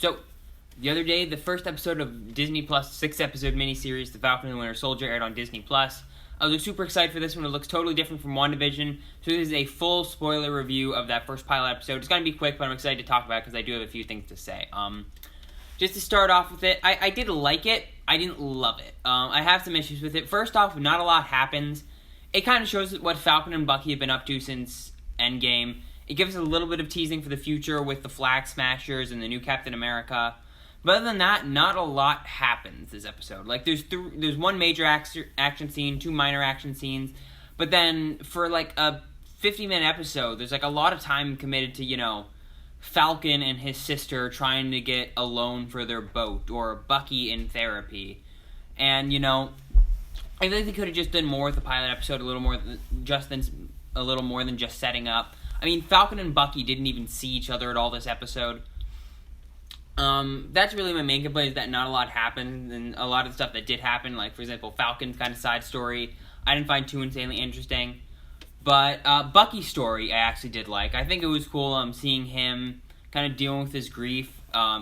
So, the other day, the first episode of Disney Plus' 6-episode miniseries, The Falcon and the Winter Soldier, aired on Disney Plus. I was super excited for this one. It looks totally different from WandaVision. So this is a full spoiler review of that first pilot episode. It's going to be quick, but I'm excited to talk about it because I do have a few things to say. Just to start off with it, I did like it. I didn't love it. I have some issues with it. First off, not a lot happens. It kind of shows what Falcon and Bucky have been up to since Endgame. It gives us a little bit of teasing for the future with the Flag Smashers and the new Captain America. But other than that, not a lot happens this episode. Like, there's one major action scene, 2 minor action scenes, but then for, like, a 50-minute episode, there's, like, a lot of time committed to, Falcon and his sister trying to get a loan for their boat, or Bucky in therapy. And, I think they could have just done more with the pilot episode, a little more than just setting up. I mean, Falcon and Bucky didn't even see each other at all this episode. That's really my main complaint, is that not a lot happened, and a lot of the stuff that did happen, like, for example, Falcon's kind of side story, I didn't find too insanely interesting. But, Bucky's story I actually did like. I think it was cool, seeing him kind of dealing with his grief,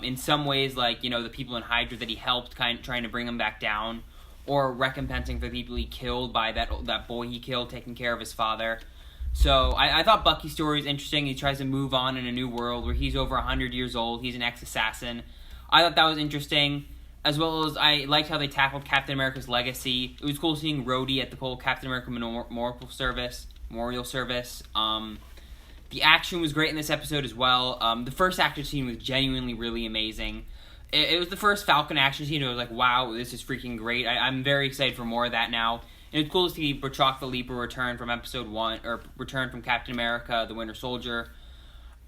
in some ways, like, the people in Hydra that he helped, kind of trying to bring him back down, or recompensing for the people he killed by that boy he killed, taking care of his father. So, I thought Bucky's story is interesting. He tries to move on in a new world where he's over 100 years old. He's an ex-assassin. I thought that was interesting, as well as I liked how they tackled Captain America's legacy. It was cool seeing Rhodey at the whole Captain America Memorial Service. The action was great in this episode as well. The first action scene was genuinely really amazing. It was the first Falcon action scene. It was like, wow, this is freaking great. I'm very excited for more of that now. And it's cool to see Batroc the Leaper return from episode 1, or return from Captain America, the Winter Soldier.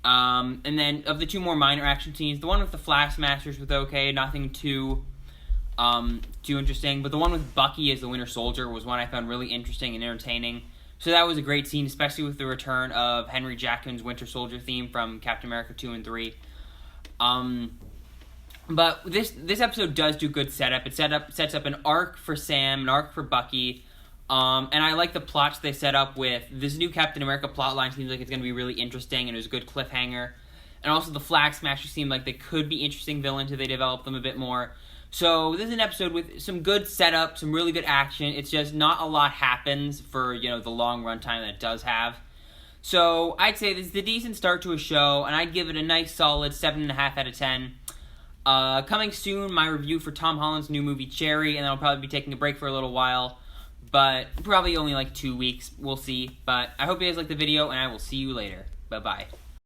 And then, of the 2 more minor action scenes, the one with the Flag Smashers was okay, nothing too interesting. But the one with Bucky as the Winter Soldier was one I found really interesting and entertaining. So that was a great scene, especially with the return of Henry Jackman's Winter Soldier theme from Captain America 2 and 3. But this episode does do good setup. It sets up an arc for Sam, an arc for Bucky. And I like the plots they set up with. This new Captain America plotline seems like it's going to be really interesting, and it was a good cliffhanger. And also the Flag Smashers seem like they could be interesting villains if they develop them a bit more. So this is an episode with some good setup, some really good action. It's just not a lot happens for, the long runtime that it does have. So I'd say this is a decent start to a show, and I'd give it a nice solid 7.5 out of 10. Coming soon, my review for Tom Holland's new movie Cherry, and then I'll probably be taking a break for a little while. But probably only like 2 weeks, we'll see. But I hope you guys liked the video, and I will see you later. Bye-bye.